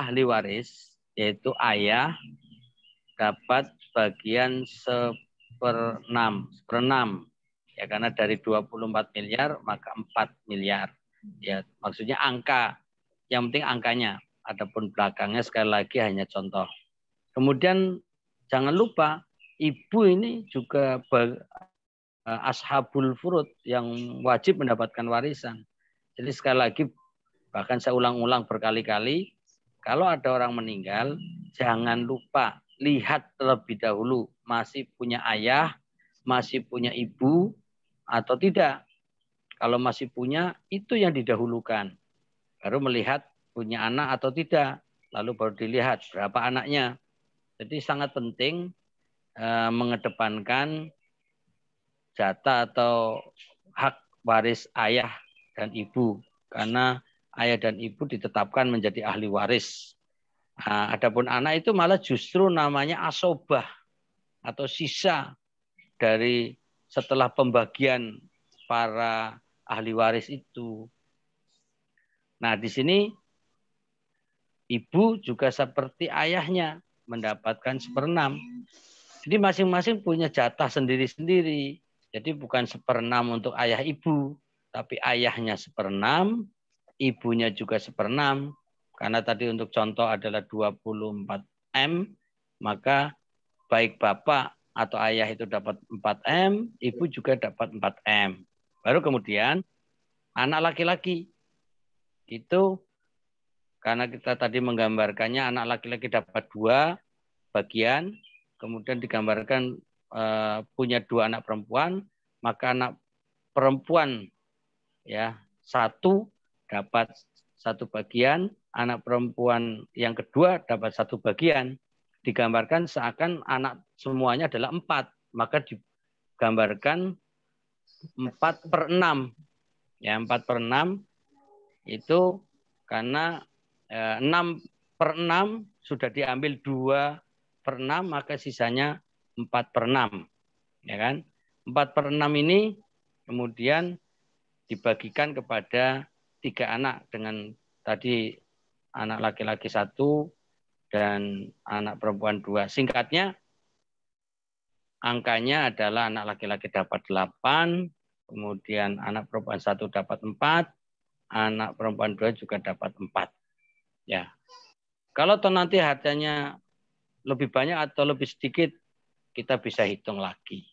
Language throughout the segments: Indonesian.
ahli waris, yaitu ayah, dapat bagian seperenam. Ya, karena dari 24 miliar, maka 4 miliar. Ya, maksudnya angka. Yang penting angkanya. Adapun belakangnya sekali lagi hanya contoh. Kemudian jangan lupa, ibu ini juga ashabul furud yang wajib mendapatkan warisan. Jadi sekali lagi, bahkan saya ulang-ulang berkali-kali, kalau ada orang meninggal, jangan lupa lihat terlebih dahulu masih punya ayah, masih punya ibu atau tidak. Kalau masih punya, itu yang didahulukan. Baru melihat punya anak atau tidak. Lalu baru dilihat berapa anaknya. Jadi sangat penting mengedepankan jatah atau hak waris ayah dan ibu. Karena ayah dan ibu ditetapkan menjadi ahli waris. Adapun anak itu malah justru namanya asobah atau sisa dari setelah pembagian para ahli waris itu. Nah, di sini ibu juga seperti ayahnya mendapatkan seperenam. Jadi masing-masing punya jatah sendiri-sendiri. Jadi bukan seperenam untuk ayah ibu, tapi ayahnya seperenam, ibunya juga seperenam. Karena tadi untuk contoh adalah 24 M, maka baik bapak atau ayah itu dapat 4 M, ibu juga dapat 4 M. Baru kemudian anak laki-laki itu, karena kita tadi menggambarkannya anak laki-laki dapat 2 bagian, kemudian digambarkan punya 2 anak perempuan, maka anak perempuan ya 1 dapat 1 bagian, anak perempuan yang kedua dapat 1 bagian. Digambarkan seakan anak semuanya adalah 4, maka digambarkan 4/6. Ya, 4/6 itu karena 6/6 sudah diambil 2/6, maka sisanya 4/6. Ya kan? 4/6 ini kemudian dibagikan kepada 3 anak dengan tadi anak laki-laki 1 dan anak perempuan 2. Singkatnya, angkanya adalah anak laki-laki dapat 8, kemudian anak perempuan 1 dapat 4, anak perempuan 2 juga dapat 4. Ya. Kalau nanti hartanya lebih banyak atau lebih sedikit, kita bisa hitung lagi.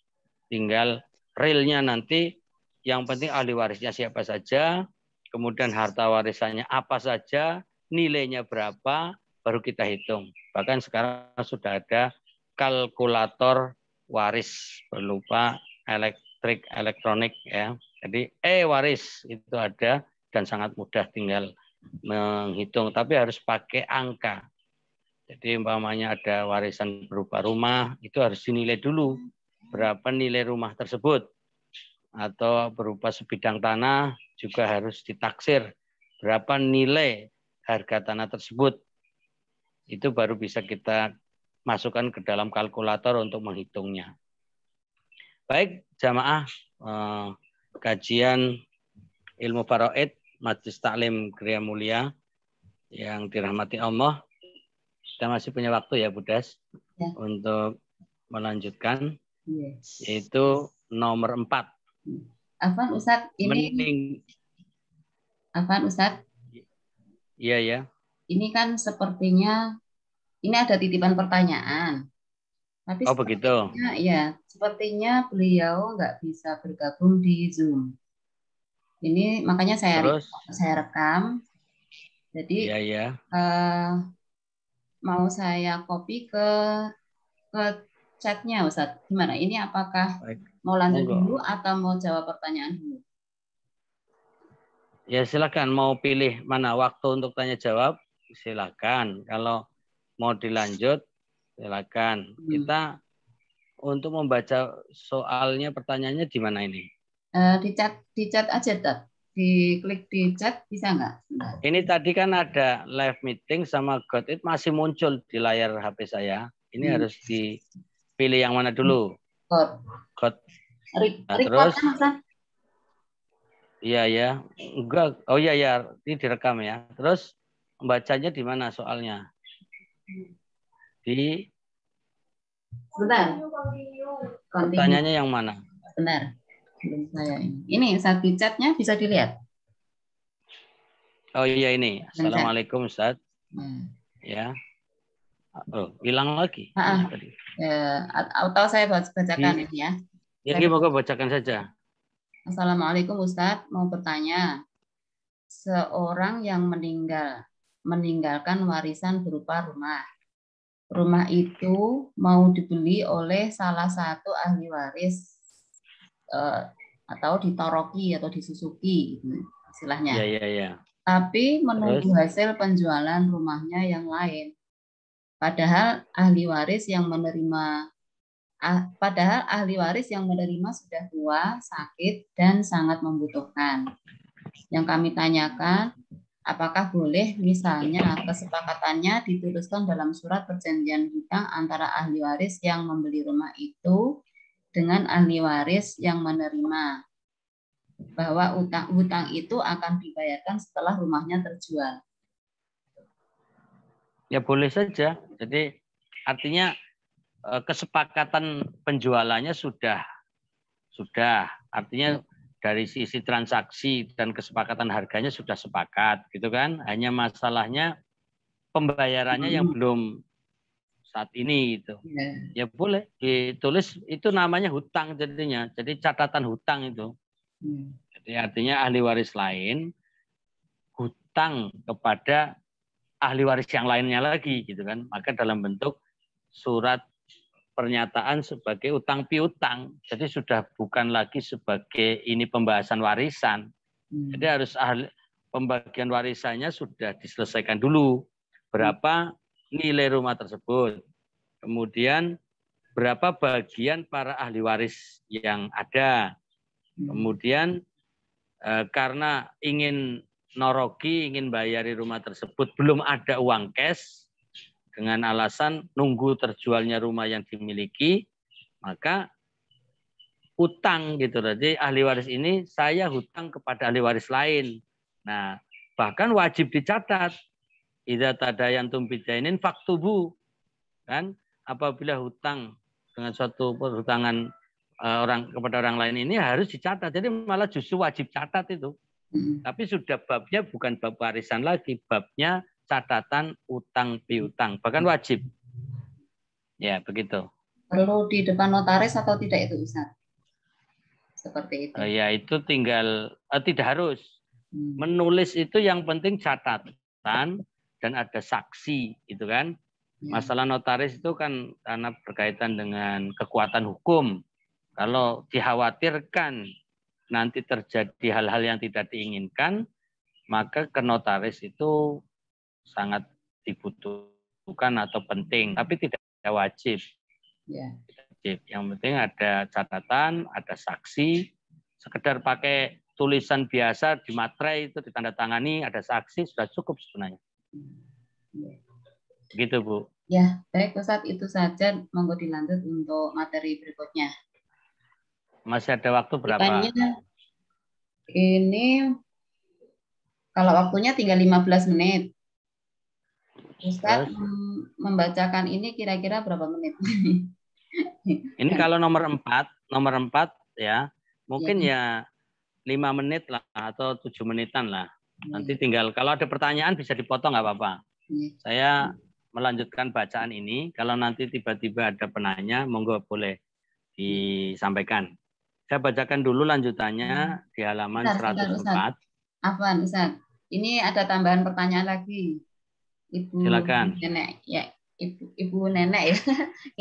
Tinggal realnya nanti, yang penting ahli warisnya siapa saja, kemudian harta warisannya apa saja, nilainya berapa, baru kita hitung. Bahkan sekarang sudah ada kalkulator waris berupa elektronik ya. Jadi waris itu ada dan sangat mudah, tinggal menghitung, tapi harus pakai angka. Jadi umpamanya ada warisan berupa rumah, itu harus dinilai dulu berapa nilai rumah tersebut. Atau berupa sebidang tanah juga harus ditaksir berapa nilai harga tanah tersebut. Itu baru bisa kita masukkan ke dalam kalkulator untuk menghitungnya. Baik, jamaah kajian ilmu faraid Majelis Taklim Gria Mulia yang dirahmati Allah. Kita masih punya waktu ya, Budas, ya, untuk melanjutkan, yes, yaitu nomor 4. Afan Ustadz, ini Afan Ustadz. Iya ya. Ini kan sepertinya ini ada titipan pertanyaan. Tapi begitu. Ya, sepertinya beliau nggak bisa bergabung di Zoom. Ini makanya saya rekam. Jadi iya, ya. Mau saya copy ke chatnya, Ustadz. Gimana? Ini apakah mau lanjut dulu atau mau jawab pertanyaan dulu? Ya silakan, mau pilih mana waktu untuk tanya jawab, silakan. Kalau mau dilanjut, silakan. Kita untuk membaca soalnya, pertanyaannya di mana ini? Di chat aja, Dad. Diklik di chat, bisa nggak? Ini tadi kan ada live meeting sama God It masih muncul di layar HP saya. Ini harus dipilih yang mana dulu? God. Nah, terus? Iya ya, enggak. Oh iya ya, ini direkam ya. Terus Membacanya di mana soalnya? Di Bentar. pertanyaannya yang mana? Benar. Belum saya ini. Ini saat di chatnya bisa dilihat. Oh iya ini. Assalamualaikum Ustaz. Ya. Oh, hilang lagi. Atau saya bacakan ini ya. Ya, moga bacakan saja. Assalamualaikum Ustadz, mau bertanya. Seorang yang meninggalkan warisan berupa rumah. Rumah itu mau dibeli oleh salah satu ahli waris atau ditoroki atau disusuki istilahnya. Ya. Tapi menunggu hasil penjualan rumahnya yang lain. Padahal ahli waris yang menerima sudah tua, sakit, dan sangat membutuhkan. Yang kami tanyakan, apakah boleh misalnya kesepakatannya dituliskan dalam surat perjanjian hutang antara ahli waris yang membeli rumah itu dengan ahli waris yang menerima, bahwa hutang itu akan dibayarkan setelah rumahnya terjual. Ya boleh saja. Jadi artinya kesepakatan penjualannya sudah artinya dari sisi transaksi dan kesepakatan harganya sudah sepakat gitu kan, hanya masalahnya pembayarannya yang belum saat ini itu. Ya boleh ditulis, itu namanya hutang jadinya, jadi catatan hutang itu. Jadi artinya ahli waris lain hutang kepada ahli waris yang lainnya lagi gitu kan, maka dalam bentuk surat pernyataan sebagai utang piutang. Jadi sudah bukan lagi sebagai ini pembahasan warisan. Jadi harus pembagian warisannya sudah diselesaikan dulu. Berapa nilai rumah tersebut. Kemudian berapa bagian para ahli waris yang ada. Kemudian karena ingin noroki, ingin bayari rumah tersebut, belum ada uang cash, dengan alasan nunggu terjualnya rumah yang dimiliki, maka utang gitu. Jadi ahli waris ini saya hutang kepada ahli waris lain. Nah, bahkan wajib dicatat. Idza tadayantum bidainin faktubu. Kan apabila hutang dengan suatu perhutangan kepada orang lain ini harus dicatat. Jadi malah justru wajib catat itu. Tapi sudah babnya bukan bab warisan lagi, babnya catatan utang piutang, bahkan wajib. Ya, begitu. Perlu di depan notaris atau tidak itu, Ustaz? Seperti itu. Ya, itu tinggal tidak harus. Menulis itu yang penting catatan dan ada saksi, gitu kan. Masalah notaris itu kan karena berkaitan dengan kekuatan hukum. Kalau dikhawatirkan nanti terjadi hal-hal yang tidak diinginkan, maka ke notaris itu sangat dibutuhkan atau penting, tapi tidak wajib. Yang penting ada catatan, ada saksi. Sekedar pakai tulisan biasa di materai itu ditandatangani, ada saksi, sudah cukup sebenarnya. Begitu, Bu. Ya, baik Ustaz, itu saja. Monggo dilanjut untuk materi berikutnya. Masih ada waktu berapa? Ini kalau waktunya tinggal 15 menit. Ustaz membacakan ini kira-kira berapa menit? Ini kalau nomor 4 ya, mungkin ya 5 menit lah atau 7 menitan lah. Nanti tinggal kalau ada pertanyaan bisa dipotong nggak apa-apa. Saya melanjutkan bacaan ini. Kalau nanti tiba-tiba ada penanya, monggo boleh disampaikan. Saya bacakan dulu lanjutannya di halaman 104. Afwan, Ustaz. Ini ada tambahan pertanyaan lagi. Ibu Silakan. Nenek ya, ibu nenek ya.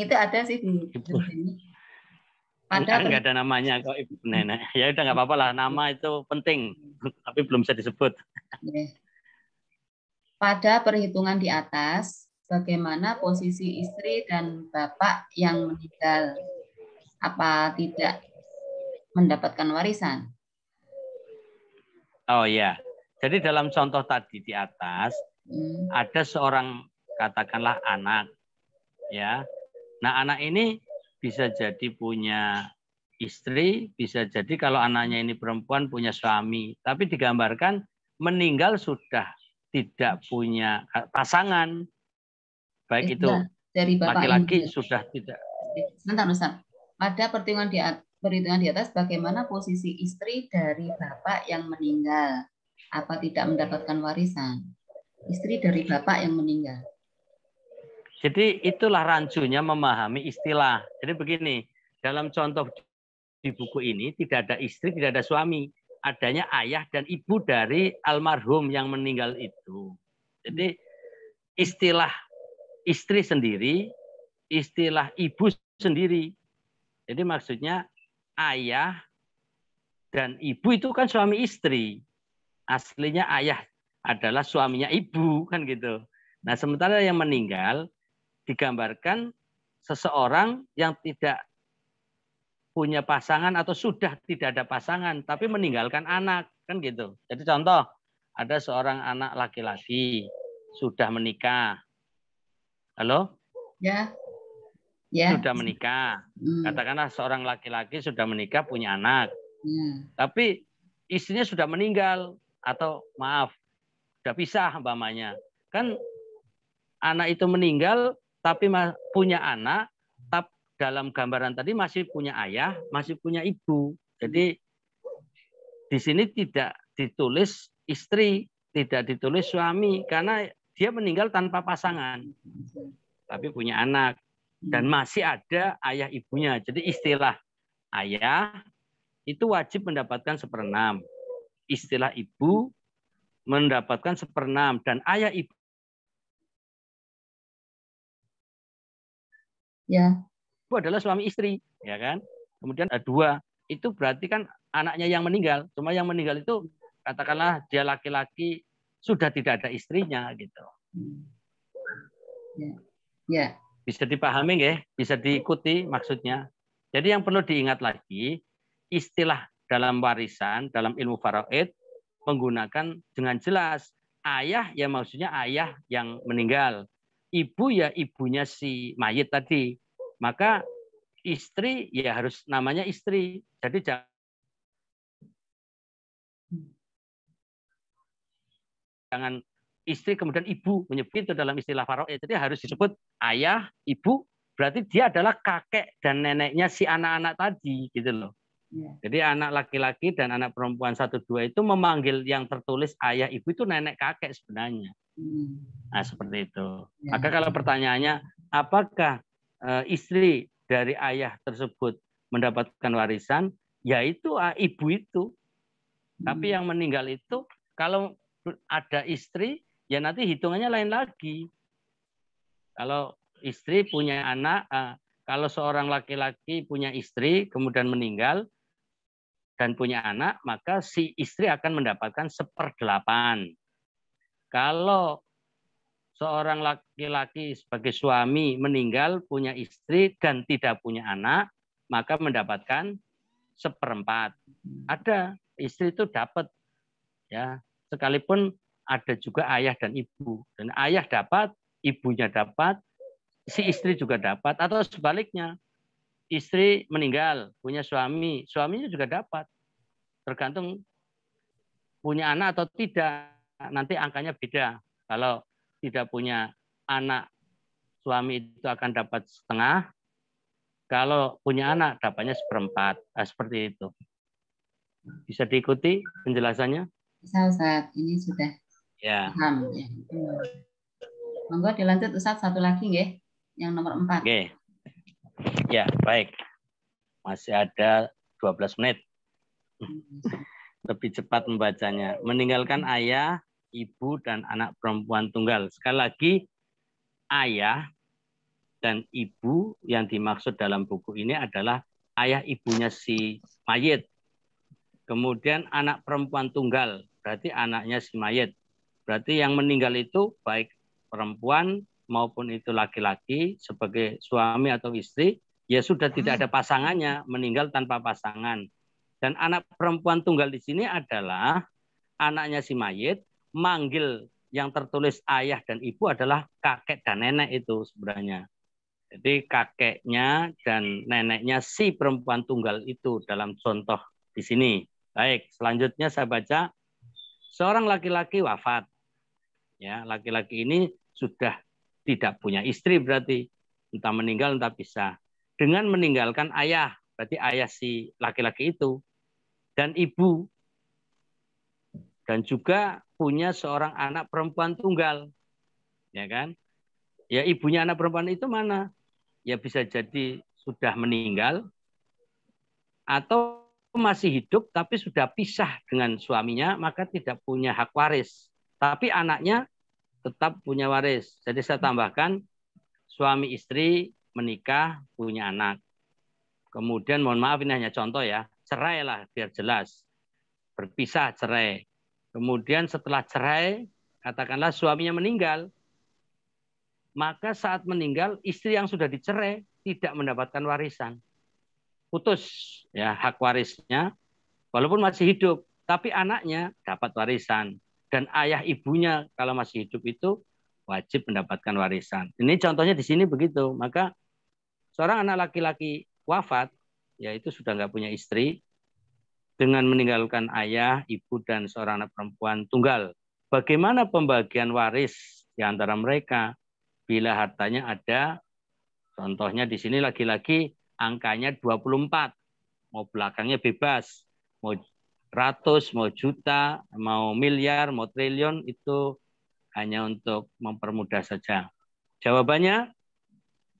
Itu ada sih di sini. Nggak ada namanya kok ibu nenek. Ya udah nggak apa-apa lah, nama itu penting, tapi belum bisa disebut. Pada perhitungan di atas, bagaimana posisi istri dan bapak yang meninggal? Apa tidak mendapatkan warisan? Oh ya, jadi dalam contoh tadi di atas ada seorang katakanlah anak, ya. Nah anak ini bisa jadi punya istri, bisa jadi kalau anaknya ini perempuan punya suami, tapi digambarkan meninggal sudah tidak punya pasangan, baik itu dari laki-laki sudah tidak. Sebentar Ustaz. Pada perhitungan di atas bagaimana posisi istri dari bapak yang meninggal? Apa tidak mendapatkan warisan? Istri dari bapak yang meninggal. Jadi itulah rancunya memahami istilah. Jadi begini, dalam contoh di buku ini tidak ada istri, tidak ada suami. Adanya ayah dan ibu dari almarhum yang meninggal itu. Jadi istilah istri sendiri, istilah ibu sendiri. Jadi maksudnya ayah dan ibu itu kan suami istri. Aslinya ayah adalah suaminya ibu, kan gitu. Nah, sementara yang meninggal digambarkan seseorang yang tidak punya pasangan atau sudah tidak ada pasangan tapi meninggalkan anak, kan gitu. Jadi contoh, ada seorang anak laki-laki sudah menikah. Halo? Ya. Ya. Sudah menikah. Katakanlah seorang laki-laki sudah menikah punya anak. Tapi istrinya sudah meninggal atau maaf, sudah pisah umpamanya. Kan anak itu meninggal tapi punya anak, tapi dalam gambaran tadi masih punya ayah, masih punya ibu. Jadi di sini tidak ditulis istri, tidak ditulis suami karena dia meninggal tanpa pasangan. Tapi punya anak dan masih ada ayah ibunya. Jadi istilah ayah itu wajib mendapatkan 1/6. Istilah ibu mendapatkan 1/6 dan ayah ibu itu adalah suami istri, ya kan? Kemudian ada 2, itu berarti kan anaknya yang meninggal. Cuma yang meninggal itu katakanlah dia laki-laki sudah tidak ada istrinya gitu. Ya. Bisa dipahami nggih? Bisa diikuti maksudnya. Jadi yang perlu diingat lagi, istilah dalam warisan, dalam ilmu faraid menggunakan dengan jelas ayah ya maksudnya ayah yang meninggal. Ibu ya ibunya si mayit tadi. Maka istri ya harus namanya istri. Jadi jangan istri kemudian ibu menyebut itu dalam istilah faraid. Jadi harus disebut ayah, ibu, berarti dia adalah kakek dan neneknya si anak-anak tadi gitu loh. Jadi anak laki-laki dan anak perempuan 1, 2 itu memanggil yang tertulis ayah, ibu itu nenek kakek sebenarnya. Nah seperti itu. Maka kalau pertanyaannya apakah istri dari ayah tersebut mendapatkan warisan, yaitu ibu itu. Tapi yang meninggal itu kalau ada istri, ya nanti hitungannya lain lagi. Kalau istri punya anak, kalau seorang laki-laki punya istri kemudian meninggal dan punya anak, maka si istri akan mendapatkan 1/8. Kalau seorang laki-laki sebagai suami meninggal punya istri dan tidak punya anak, maka mendapatkan 1/4. Ada istri itu dapat, ya sekalipun ada juga ayah dan ibu, dan ayah dapat, ibunya dapat, si istri juga dapat, atau sebaliknya istri meninggal punya suami, suaminya juga dapat, tergantung punya anak atau tidak, nanti angkanya beda. Kalau tidak punya anak, suami itu akan dapat 1/2. Kalau punya anak, dapatnya 1/4. Nah, seperti itu. Bisa diikuti penjelasannya? Bisa Ustaz, ini sudah paham. Ya. Monggo dilanjut Ustaz, satu lagi nggih, yang nomor 4. Oke. Ya, baik. Masih ada 12 menit. Lebih cepat membacanya. Meninggalkan ayah, ibu, dan anak perempuan tunggal. Sekali lagi, ayah dan ibu yang dimaksud dalam buku ini adalah ayah ibunya si mayit. Kemudian anak perempuan tunggal, berarti anaknya si mayit. Berarti yang meninggal itu baik perempuan maupun itu laki-laki sebagai suami atau istri, ya sudah tidak ada pasangannya, meninggal tanpa pasangan. Dan anak perempuan tunggal di sini adalah anaknya si mayit, manggil yang tertulis ayah dan ibu adalah kakek dan nenek itu sebenarnya. Jadi kakeknya dan neneknya si perempuan tunggal itu dalam contoh di sini. Baik, selanjutnya saya baca. Seorang laki-laki wafat. Ya, laki-laki ini sudah tidak punya istri berarti, entah meninggal entah pisah. Dengan meninggalkan ayah, berarti ayah si laki-laki itu dan ibu, dan juga punya seorang anak perempuan tunggal, ya kan? Ya, ibunya anak perempuan itu mana? Ya bisa jadi sudah meninggal atau masih hidup tapi sudah pisah dengan suaminya, maka tidak punya hak waris. Tapi anaknya tetap punya waris. Jadi saya tambahkan suami istri menikah punya anak. Kemudian mohon maaf ini hanya contoh ya, cerai lah biar jelas. Berpisah cerai. Kemudian setelah cerai, katakanlah suaminya meninggal, maka saat meninggal istri yang sudah dicerai tidak mendapatkan warisan. Putus ya hak warisnya walaupun masih hidup, tapi anaknya dapat warisan dan ayah ibunya kalau masih hidup itu wajib mendapatkan warisan. Ini contohnya di sini begitu. Maka seorang anak laki-laki wafat, yaitu sudah nggak punya istri, dengan meninggalkan ayah, ibu, dan seorang anak perempuan tunggal. Bagaimana pembagian waris di antara mereka bila hartanya ada? Contohnya di sini lagi-lagi angkanya 24. Mau belakangnya bebas. Mau ratus, mau juta, mau miliar, mau triliun, itu hanya untuk mempermudah saja. Jawabannya,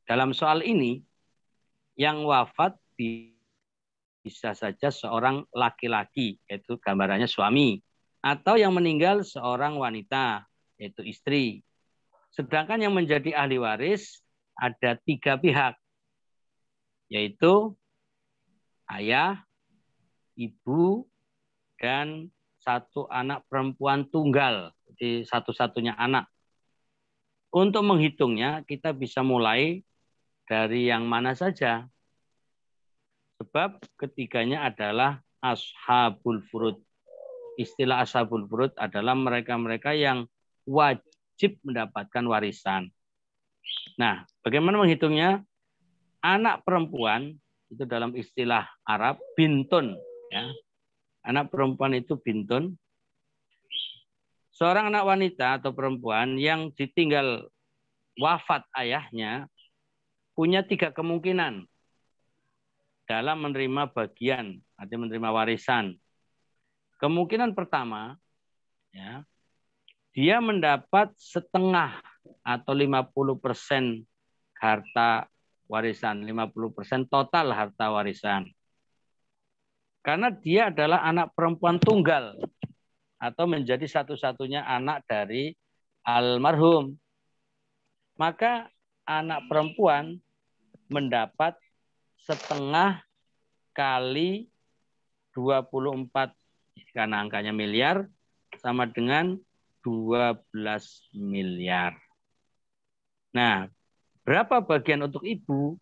dalam soal ini, yang wafat bisa saja seorang laki-laki, yaitu gambarannya suami. Atau yang meninggal seorang wanita, yaitu istri. Sedangkan yang menjadi ahli waris ada 3 pihak, yaitu ayah, ibu, dan 1 anak perempuan tunggal. Jadi satu-satunya anak. Untuk menghitungnya kita bisa mulai dari yang mana saja. Sebab ketiganya adalah ashabul furud. Istilah ashabul furud adalah mereka-mereka yang wajib mendapatkan warisan. Nah, bagaimana menghitungnya? Anak perempuan itu dalam istilah Arab bintun, ya. Anak perempuan itu bintun. Seorang anak wanita atau perempuan yang ditinggal wafat ayahnya punya 3 kemungkinan dalam menerima bagian, artinya menerima warisan. Kemungkinan pertama, ya, dia mendapat setengah atau 50% harta warisan, 50% total harta warisan. Karena dia adalah anak perempuan tunggal atau menjadi satu-satunya anak dari almarhum. Maka anak perempuan mendapat setengah kali 24 karena angkanya miliar sama dengan 12 miliar. Nah, berapa bagian untuk ibu?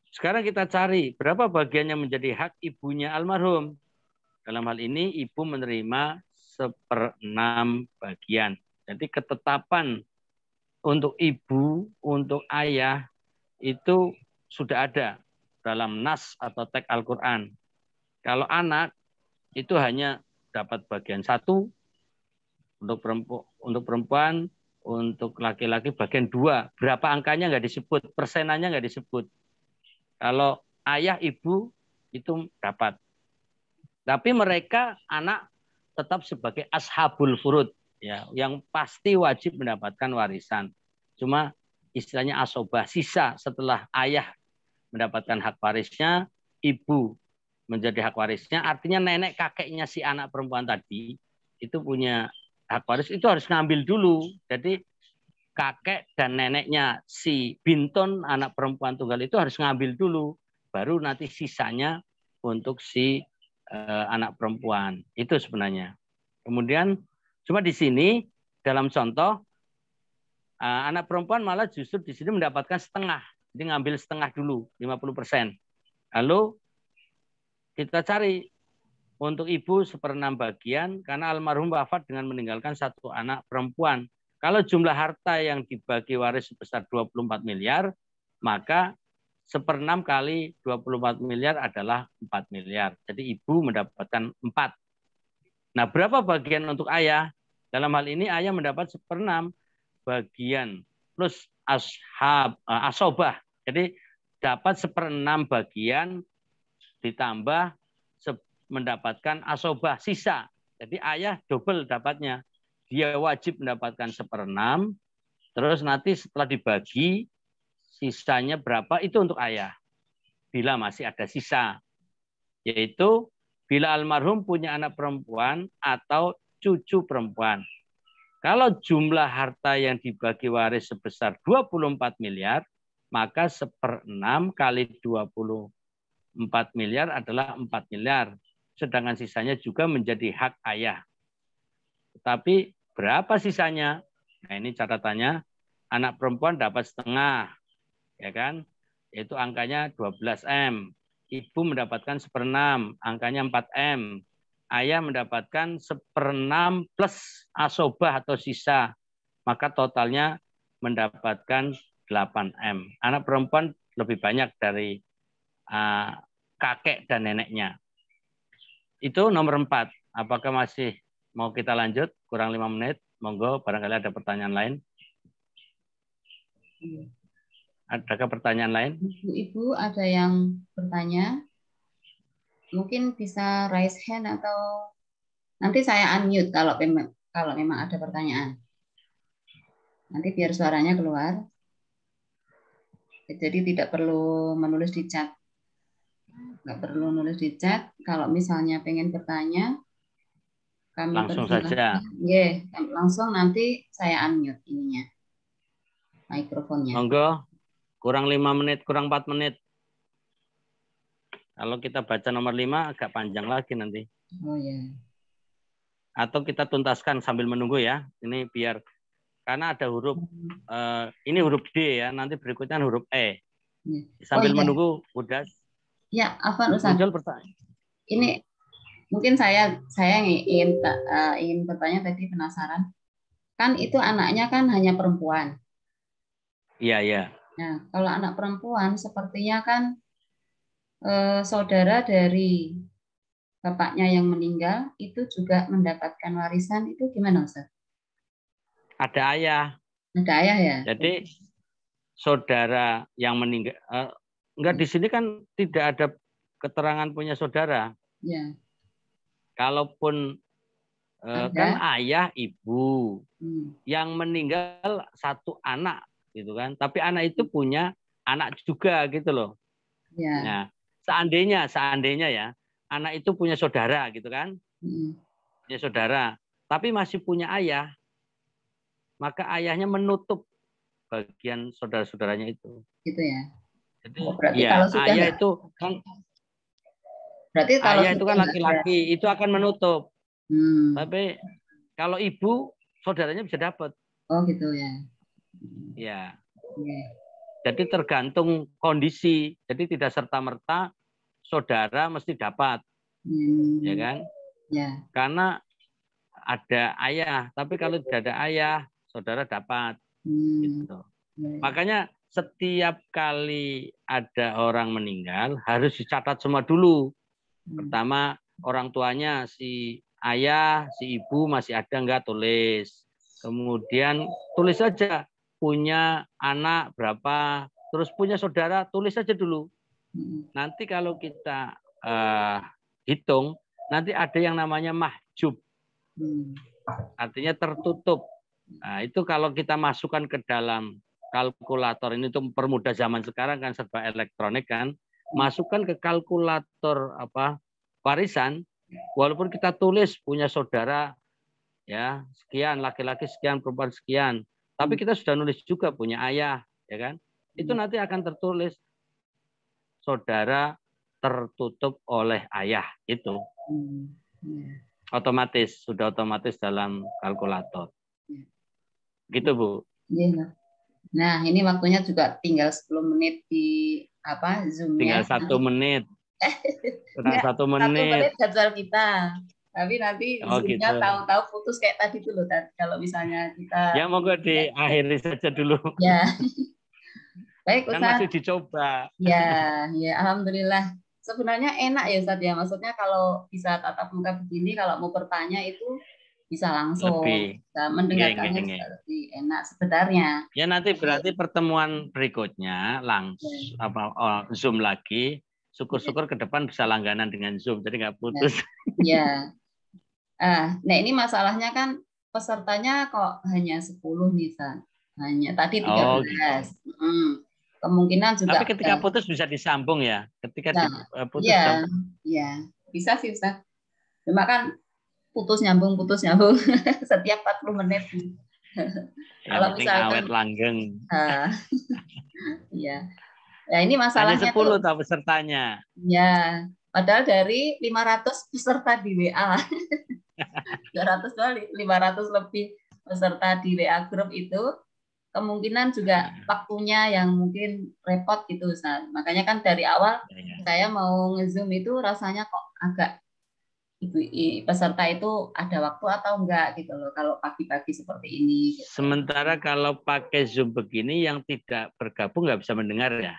Sekarang kita cari berapa bagian yang menjadi hak ibunya almarhum. Dalam hal ini ibu menerima 1/6 bagian. Jadi ketetapan untuk ibu, untuk ayah itu sudah ada dalam nas atau teks Al-Quran. Kalau anak itu hanya dapat bagian 1, untuk perempuan, untuk laki-laki bagian 2. Berapa angkanya nggak disebut, persenannya nggak disebut. Kalau ayah ibu itu dapat. Tapi mereka anak tetap sebagai ashabul furud, ya, yang pasti wajib mendapatkan warisan. Cuma istilahnya asobah, sisa setelah ayah mendapatkan hak warisnya, ibu menjadi hak warisnya, artinya nenek kakeknya si anak perempuan tadi itu punya hak waris, itu harus ngambil dulu. Jadi kakek dan neneknya si bintun anak perempuan tunggal itu harus ngambil dulu, baru nanti sisanya untuk si anak perempuan. Itu sebenarnya. Kemudian cuma di sini dalam contoh anak perempuan malah justru di sini mendapatkan setengah. Jadi ngambil setengah dulu, 50%. Lalu kita cari untuk ibu 1/6 bagian karena almarhum wafat dengan meninggalkan 1 anak perempuan. Kalau jumlah harta yang dibagi waris sebesar 24 miliar, maka 1/6 kali 24 miliar adalah 4 miliar. Jadi ibu mendapatkan 4. Nah, berapa bagian untuk ayah? Dalam hal ini ayah mendapat 1/6 bagian plus asobah. Jadi dapat 1/6 bagian ditambah mendapatkan asobah sisa. Jadi ayah double dapatnya. Dia wajib mendapatkan 1/6. Terus nanti setelah dibagi sisanya berapa itu untuk ayah. Bila masih ada sisa. Yaitu bila almarhum punya anak perempuan atau cucu perempuan. Kalau jumlah harta yang dibagi waris sebesar 24 miliar, maka 1/6 kali 24 miliar adalah 4 miliar. Sedangkan sisanya juga menjadi hak ayah. Tetapi berapa sisanya? Nah ini catatannya, anak perempuan dapat setengah, ya kan? Yaitu angkanya 12 M. Ibu mendapatkan 1/6, angkanya 4 M. Ayah mendapatkan 1/6 plus asobah atau sisa, maka totalnya mendapatkan 8 M. Anak perempuan lebih banyak dari kakek dan neneknya. Itu nomor 4. Apakah masih mau kita lanjut? Kurang 5 menit. Monggo, barangkali ada pertanyaan lain. Adakah pertanyaan lain? Ibu ada yang bertanya? Mungkin bisa raise hand atau nanti saya unmute kalau memang ada pertanyaan. Nanti biar suaranya keluar. Jadi tidak perlu menulis di chat. Nggak perlu nulis di chat. Kalau misalnya pengen bertanya, kami langsung saja. Yeah, langsung nanti saya unmute ininya, mikrofonnya. Monggo, kurang 5 menit, kurang 4 menit. Kalau kita baca nomor 5 agak panjang lagi nanti. Oh ya. Atau kita tuntaskan sambil menunggu ya. Ini biar karena ada huruf ini huruf D ya, nanti berikutnya huruf E. Ya. Sambil menunggu udah. Ya, apa Ustaz? Muncul pertanyaan. Ini mungkin saya ingin bertanya tadi, penasaran. Kan itu anaknya kan hanya perempuan. Iya, iya. Nah, kalau anak perempuan sepertinya kan saudara dari bapaknya yang meninggal itu juga mendapatkan warisan, itu gimana Ustaz? Ada ayah. Ada ayah ya. Jadi saudara yang meninggal enggak di sini kan tidak ada keterangan punya saudara. Ya. Kalaupun kan ayah, ibu. Yang meninggal satu anak gitu kan. Tapi anak itu punya anak juga gitu loh. Ya. Nah, seandainya ya, anak itu punya saudara gitu kan. Punya saudara, tapi masih punya ayah. Maka ayahnya menutup bagian saudara-saudaranya itu. Gitu ya. Jadi ya, kalau sudah ayah itu kan berarti kalau ayah itu kan laki-laki, itu akan menutup. Tapi kalau ibu, saudaranya bisa dapat. Oh gitu ya. Ya. Jadi tergantung kondisi. Jadi tidak serta-merta saudara mesti dapat. Ya kan? Ya. Karena ada ayah, tapi kalau tidak ada ayah, saudara dapat. Gitu. Makanya setiap kali ada orang meninggal harus dicatat semua dulu. Pertama, orang tuanya, si ayah, si ibu masih ada enggak, tulis. Kemudian tulis saja punya anak berapa, terus punya saudara, tulis saja dulu. Nanti kalau kita hitung, nanti ada yang namanya mahjub. Artinya tertutup. Nah, itu kalau kita masukkan ke dalam kalkulator, ini untuk mempermudah zaman sekarang kan serba elektronik kan, masukkan ke kalkulator warisan, walaupun kita tulis punya saudara ya sekian, laki-laki sekian, perempuan sekian, tapi kita sudah nulis juga punya ayah, ya kan? Itu nanti akan tertulis saudara tertutup oleh ayah itu. Sudah otomatis dalam kalkulator. Gitu, Bu. Iya. Nah, ini waktunya juga tinggal 10 menit di Zoom-nya. Tinggal 1 menit. Kurang 1 menit. 1 menit jadwal kita. Tapi nanti Zoom-nya gitu. Tahu-tahu putus kayak tadi dulu. Kalau misalnya kita... Ya, monggo diakhiri saja dulu. Ya. Baik, Ustaz. Kan masih dicoba. Ya, Alhamdulillah. Sebenarnya enak ya, Ustaz ya. Maksudnya kalau bisa tatap muka begini, kalau mau bertanya itu bisa langsung, lebih bisa mendengarkannya juga lebih enak sebenarnya. Ya nanti berarti pertemuan berikutnya langsung Zoom lagi. Syukur-syukur ke depan bisa langganan dengan Zoom, jadi nggak putus. Ya. Nah ini masalahnya kan pesertanya kok hanya 10 nih, San. Hanya tadi 13. Gitu. Kemungkinan juga. Tapi ketika putus bisa disambung ya. Ketika putus ya bisa sih, Ustaz. Cuma kan putus nyambung setiap 40 menit. Kalau misalkan awet langgeng. Iya. Nah, ini masalahnya hanya 10 tahu pesertanya. Ya, padahal dari 500 peserta di WA. 500 lebih peserta di WA grup itu kemungkinan juga waktunya yang mungkin repot gitu, Ustaz. Makanya kan dari awal saya mau nge-Zoom itu rasanya kok agak peserta itu ada waktu atau enggak gitu loh kalau pagi-pagi seperti ini. Gitu. Sementara kalau pakai Zoom begini yang tidak bergabung nggak bisa mendengar ya?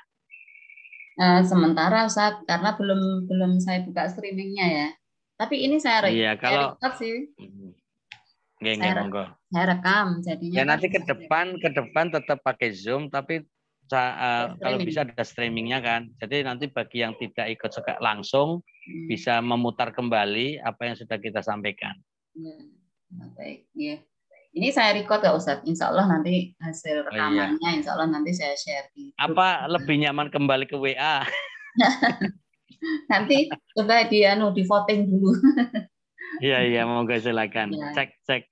Sementara Ustaz karena belum saya buka streamingnya ya. Tapi ini saya record sih. Saya rekam jadinya. Ya nanti ke depan tetap pakai Zoom tapi kalau bisa ada streamingnya kan. Jadi nanti bagi yang tidak ikut langsung bisa memutar kembali apa yang sudah kita sampaikan. Ya, baik. Ya. Ini saya record ya Ustaz. Insya Allah nanti hasil rekamannya, Insya Allah nanti saya share di grup. Apa lebih nyaman kembali ke WA? Nanti coba di voting dulu. Iya, monggo silakan. Cek.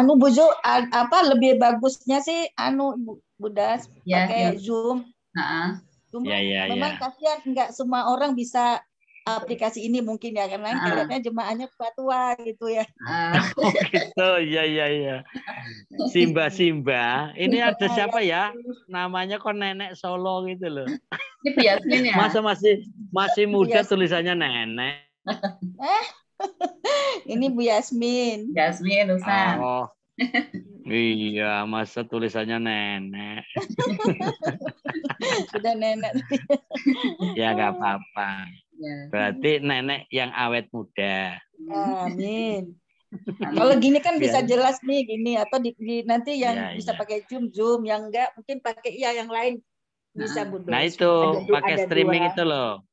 Bu Jo, apa lebih bagusnya sih Bu Das pakai Zoom. Memang kasihan nggak semua orang bisa aplikasi ini mungkin ya karena kalian jemaahnya tua gitu ya. Oh gitu, iya. Simba. Ini ada siapa ya? Namanya kok Nenek Solo gitu loh. Ini Bu Yasmin ya? Masa masih muda tulisannya Nenek. Ini Bu Yasmin. Yasmin, Ustaz. Oh. Iya, masa tulisannya Nenek. Sudah Nenek. Ya nggak apa-apa. Berarti nenek yang awet muda. Amin. Kalau gini kan bisa jelas nih gini atau nanti yang bisa pakai Zoom yang enggak mungkin pakai yang lain bisa Bu. Nah itu pakai streaming itu loh.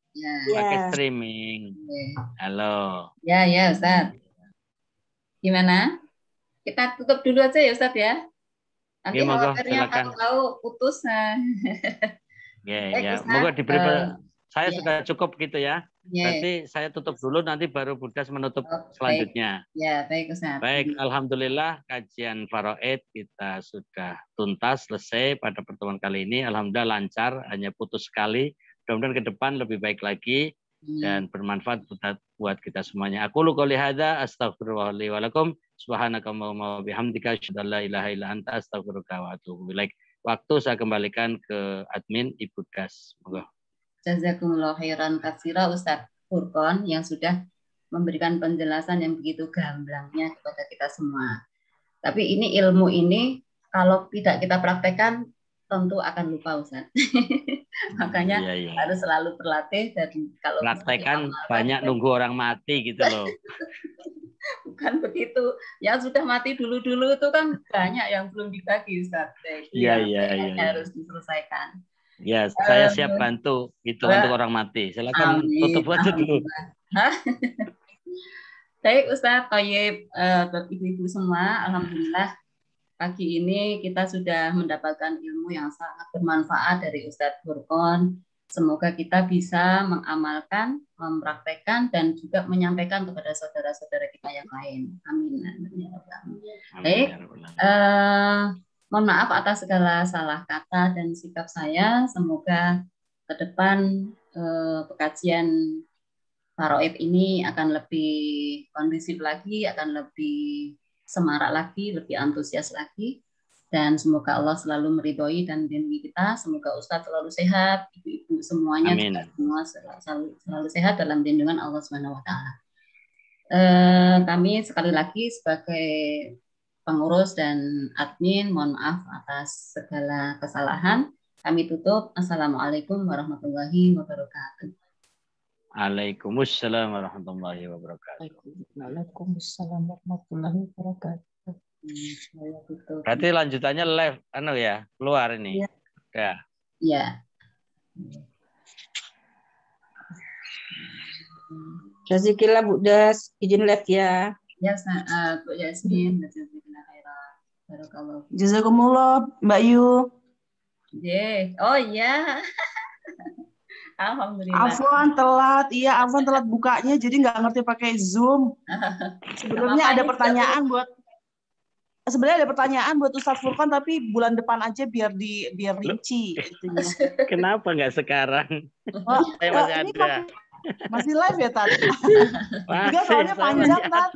Pakai streaming. Halo. Ya Ustaz. Gimana? Kita tutup dulu aja ya Ustaz ya. Nanti khawatirnya tahu putus. Ya. Moga diberi saya sudah cukup gitu ya. Berarti saya tutup dulu nanti baru Budas menutup selanjutnya. Ya, baik Ustaz. Baik, alhamdulillah kajian Faraid kita sudah tuntas selesai pada pertemuan kali ini. Alhamdulillah lancar, hanya putus sekali. Mudah-mudahan ke depan lebih baik lagi dan bermanfaat buat kita semuanya. Aku qouli hadza astaghfirullah li wa lakum subhanakallahumma wa bihamdika asyhadu an la ilaha illa anta astaghfiruka wa atubu ilaik. Waktu saya kembalikan ke admin Ibu Das. Moga. Jazakumullah khairan katsira Ustaz Furqon yang sudah memberikan penjelasan yang begitu gamblangnya kepada kita semua. Tapi ini ilmu ini kalau tidak kita praktekkan tentu akan lupa Ustaz. Makanya harus selalu berlatih dan kalau praktekkan banyak nunggu orang mati gitu loh. Bukan begitu. Yang sudah mati dulu-dulu itu kan banyak yang belum dibagi Ustaz. Iya. Harus diselesaikan. Ya, saya siap bantu gitu untuk orang mati. Silakan tutup aja dulu. Baik Ustaz Thayyib, ibu-ibu semua, alhamdulillah pagi ini kita sudah mendapatkan ilmu yang sangat bermanfaat dari Ustadz Furqon. Semoga kita bisa mengamalkan, mempraktekkan dan juga menyampaikan kepada saudara-saudara kita yang lain. Amin. Baik. Mohon maaf atas segala salah kata dan sikap saya. Semoga ke depan pekajian Faraid ini akan lebih kondusif lagi, akan lebih semarak lagi, lebih antusias lagi. Dan semoga Allah selalu meridhoi dan melindungi kita. Semoga Ustadz selalu sehat, ibu-ibu semuanya juga semua selalu sehat dalam lindungan Allah Subhanahu wa taala. Kami sekali lagi sebagai pengurus dan admin, mohon maaf atas segala kesalahan. Kami tutup. Assalamualaikum warahmatullahi wabarakatuh. Waalaikumsalam warahmatullahi wabarakatuh. Waalaikumsalam warahmatullahi wabarakatuh. Berarti lanjutannya live, ya, keluar ini. Ya. Ya. Ya. Jazikillah Bu Das, izin live ya. Ya, Bu Yasmin. Jazakumullah, Mbak Yu. Oh iya. Alhamdulillah. Afwan telat, iya Afwan telat bukanya, jadi nggak ngerti pakai Zoom. Sebenarnya ada pertanyaan buat Ustadz Furqan, tapi bulan depan aja biar rinci itunya. Kenapa nggak sekarang? Saya masih ada. Masih live ya, Tat? Enggak, soalnya panjang, Tat.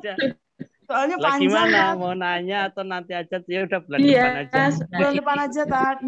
Soalnya panjang. Gimana? Mau nanya atau nanti aja? Ya udah bulan depan aja. Bulan depan aja, Tat.